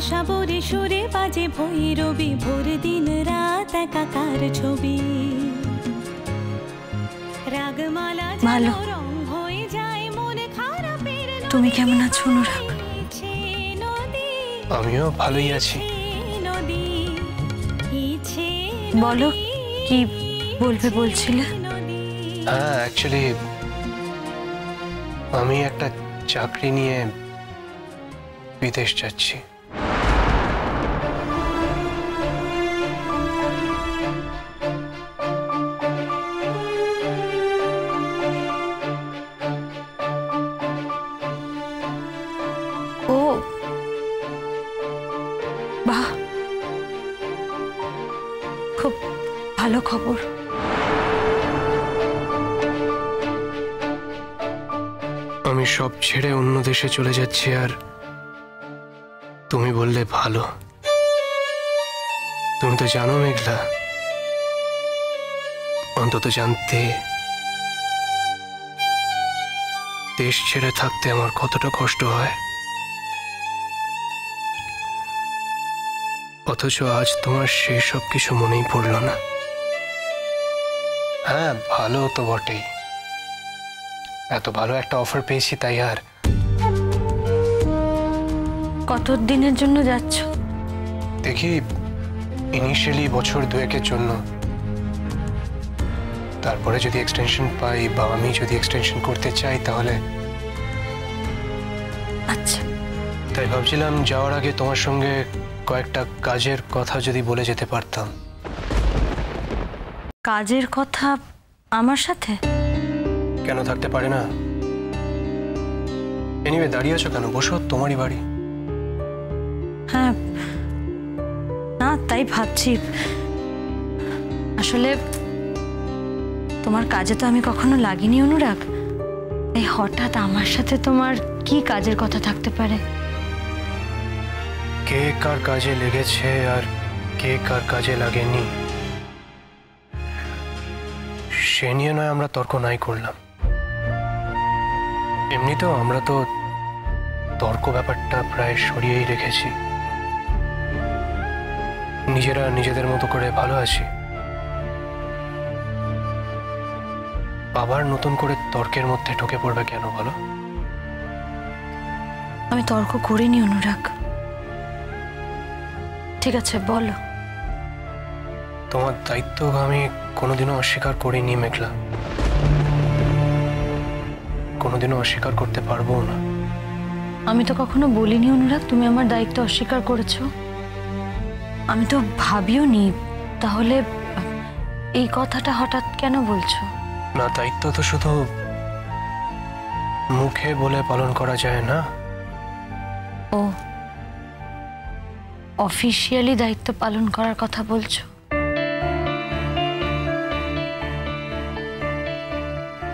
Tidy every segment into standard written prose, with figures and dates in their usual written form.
সাবরে সুরে বাজে ভৈরবী, ভোর দিন রাত একাকার ছবি। রাগমালা ভালো। রং হয়ে যায় মন খারাপের। তুমি কেমন আছো অনুরাগ? আমিও ভালোই আছি। বলো, কি বলবে বলছিলে? হ্যাঁ, অ্যাকচুয়ালি আমি একটা চাকরি নিয়ে বিদেশ যাচ্ছি। ও বাহ, খুব ভালো খবর। আমি সব ছেড়ে অন্য দেশে চলে যাচ্ছি, আর তুমি বললে ভালো। তুমি তো জানো মেঘলা, অন্তত জানতে দেশ ছেড়ে থাকতে আমার কতটা কষ্ট হয়। অথচ আজ তোমার সেই সব কিছু মনেই পড়ল না। হ্যাঁ, ভালো তো বটেই, এত ভালো একটা অফার পেয়েছি তাই। আর কত দিনের জন্য যাচ্ছ? দেখি, ইনিশিয়ালি বছর দুয়েকের জন্য, তারপরে যদি এক্সটেনশন পাই বা আমি যদি এক্সটেনশন করতে চাই তাহলে। আচ্ছা, তাই ভাবছিলাম যাওয়ার আগে তোমার সঙ্গে কয়েকটা কাজের কথা যদি বলে যেতে পারতাম। কাজের কথা আমার সাথে? কেন থাকতে পারে না? এনিওয়ে, দাঁড়িয়ে আছো কেন? বসো, তোমারই বাড়ি। হ্যাঁ, না তাই ভাবছি। আসলে তোমার কাজে তো আমি কখনো লাগিনি অনুরাগ, এই হঠাৎ আমার সাথে তোমার কি কাজের কথা থাকতে পারে? কে কার কাজে লেগেছে আর কে কার কাজে লাগেনি সে নিয়ে নয় আমরা তর্ক নাই করলাম। এমনিতেও আমরা তো তর্ক ব্যাপারটা প্রায় সরিয়েই রেখেছি। নিজেরা নিজেদের মতো করে ভালো আছি। আবার নতুন করে তর্কের মধ্যে ঢুকে পড়বে কেন বলো? আমি তর্ক করিনি অনুরাগ। ঠিক আছে, বলো। তোমার দায়িত্ব আমি কোনোদিনও অস্বীকার করিনি মেঘলা, কোনোদিনও অস্বীকার করতে পারবো না। আমি তো কখনো বলিনি অনুরাগ তুমি আমার দায়িত্ব অস্বীকার করেছো। আমি তো ভাবিও নি, তাহলে এই কথাটা হঠাৎ কেন বলছো? না, দায়িত্ব তো শুধু মুখে বলে পালন করা যায় না। ও, অফিশিয়ালি দায়িত্ব পালন করার কথা বলছো?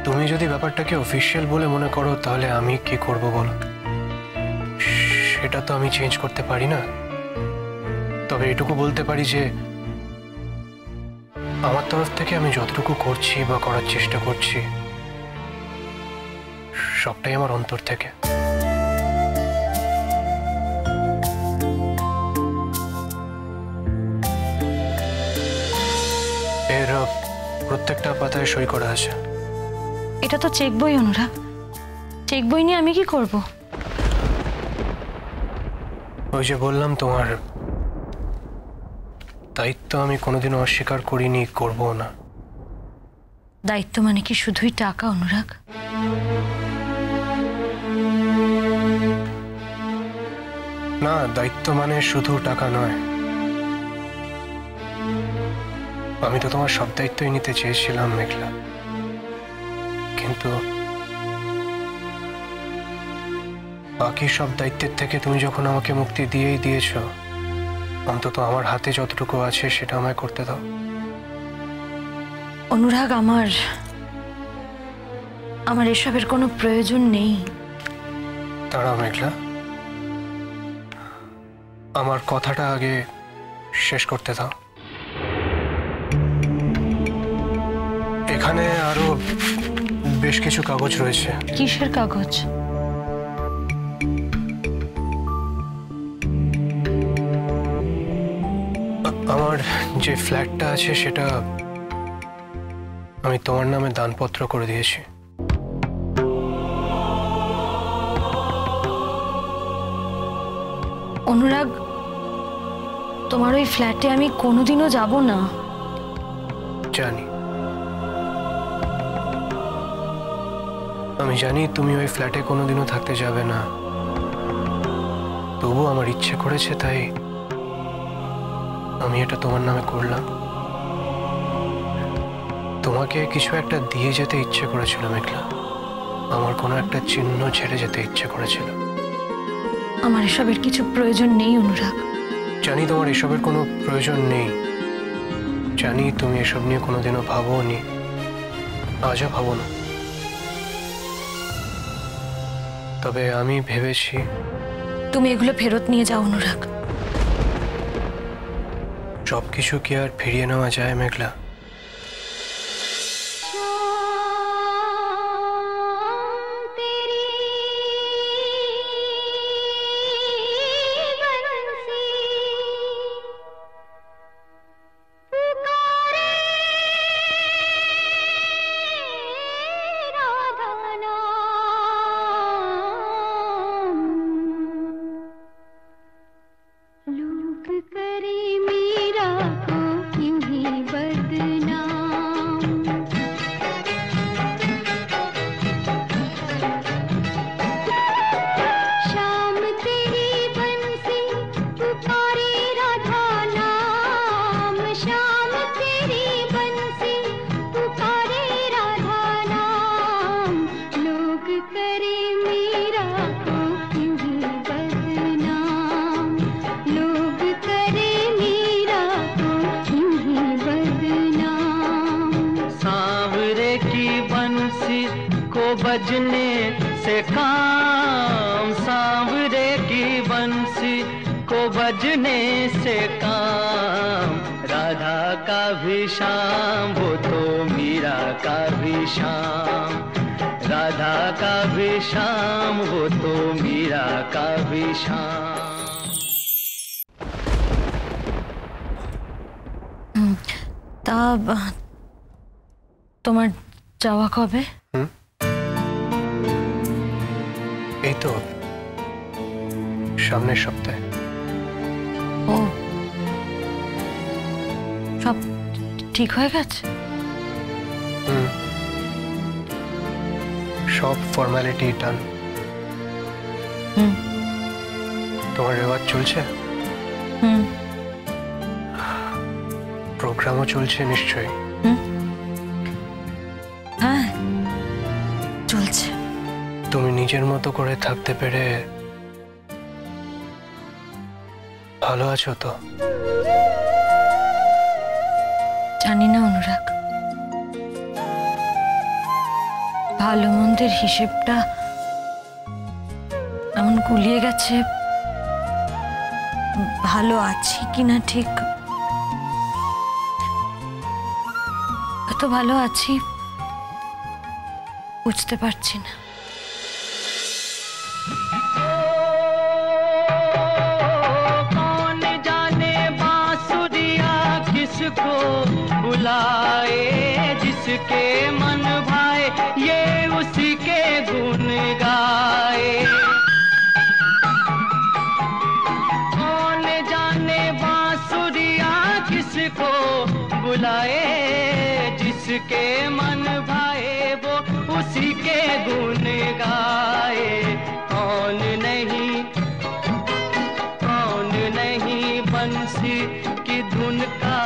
তুমি যদি ব্যাপারটাকে অফিশিয়াল বলে মনে করো তাহলে আমি কি করব বলো? সেটা তো আমি চেঞ্জ করতে পারি না। তবে এটুকু বলতে পারি যে আমার তরফ থেকে আমি যতটুকু করছি বা করার চেষ্টা করছি সবটাই আমার অন্তর থেকে। এর প্রত্যেকটা পাতায় সই করা আছে। এটা তো চেক বই অনুরাগ, চেক বই নিয়ে আমি কি করব? ওই যে বললাম, তোমার দায়িত্ব আমি কোনোদিনও অস্বীকার করিনি, করবো না। দায়িত্ব মানে কি শুধুই টাকা অনুরাগ? না, দায়িত্ব মানে শুধু টাকা নয়। আমি তো তোমার সব দায়িত্বই নিতে চেয়েছিলাম মেঘলা, কিন্তু বাকি সব দায়িত্বের থেকে তুমি যখন আমাকে মুক্তি দিয়েই দিয়েছ, অন্তত আমার হাতে যতটুকু আছে সেটা আমায় করতে দাও। অনুরাগ, আমার এসবের কোনো প্রয়োজন নেই। দাঁড়াও মেঘলা, আমার কথাটা আগে শেষ করতে দাও। এখানে আরো বেশ কিছু কাগজ রয়েছে। কিসের কাগজ? আমার যে ফ্ল্যাটটা আছে সেটা আমি তোমার নামে দানপত্র করে দিয়েছি। অনুরাগ, তোমার ওই ফ্ল্যাটে আমি কোনোদিনও যাব না। জানি, আমি জানি তুমি ওই ফ্ল্যাটে কোনোদিনও থাকতে যাবে না, তবু আমার ইচ্ছে করেছে তাই আমি এটা তোমার নামে করলাম। তোমাকে কিছু একটা দিয়ে যেতে ইচ্ছে করেছিল মেঘলা, আমার কোনো একটা চিহ্ন ছেড়ে যেতে ইচ্ছে করেছিল। আমার এসবের কিছু প্রয়োজন নেই অনুরাগ। জানি তোমার এসবের কোনো প্রয়োজন নেই, জানি তুমি এসব নিয়ে কোনোদিনও ভাবোনি, আজও ভাবো না। তবে আমি ভেবেছি তুমি এগুলো ফেরত নিয়ে যাও অনুরাগ। সবকিছু কি আর ফিরিয়ে নেওয়া যায় মেঘলা? बजने से काम, सांवरे की बंसी को बजने से काम, राधा का भी शाम वो तो मीरा का भी शाम, राधा का भी शाम वो तो मीरा का भी शाम। তা তোমার যাওয়া কবে? এই তো সামনের সপ্তাহে। ও, সব ঠিক হয়ে গেছে? সব ফর্মালিটি ডান। তোমার রেওয়াজ চলছে? প্রোগ্রামও চলছে নিশ্চয়ই? হ্যাঁ চলছে। তুমি নিজের মতো করে থাকতে পেরে ভালো আছো তো? জানি না অনুরাগ, ভালো মন্দের হিসেবটা এমন গুলিয়ে গেছে, ভালো আছি কিনা ঠিক, এত ভালো আছি বুঝতে পারছি না। कौन जाने बांसुरिया किसको बुलाए, जिसके मन भाए ये उसी के गुण गाए। कौन जाने बांसुरिया किसको बुलाए, जिसके मन भाए वो उसी के गुण गाए। कौन नहीं बंसी की धुन का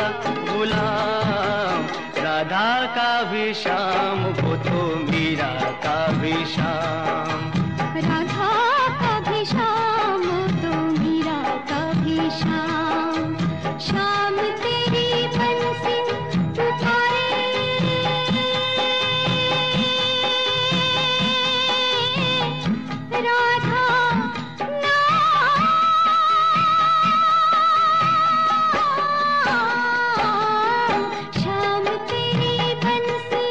गुलाम, राधा का भी शाम वो तो मीरा का भी शाम, राधा का भी शाम तो मीरा का भी शाम, शाम तेरी बंसी पुकारे, राधा शाम तेरी बंसी,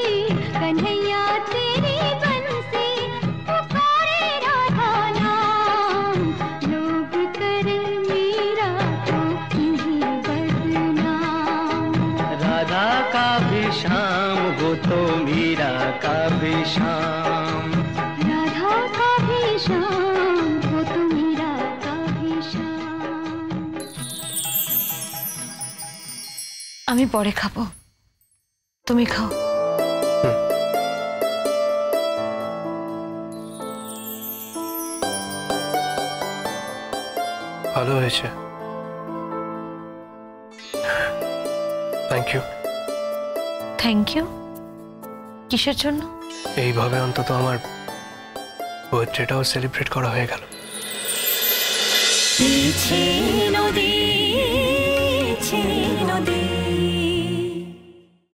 कन्हैया तेरी बंसी शाम वो तो मीरा का भी शाम राधा का भी शाम वो तो मीरा का भी शाम। আমি পরে খাবো, তুমি খাও। ভালো হয়েছে, থ্যাংক ইউ। থ্যাংক ইউ কিসের জন্য? এইভাবে অন্তত আমার বার্থডেটাও সেলিব্রেট করা হয়ে গেল। পিছে নদী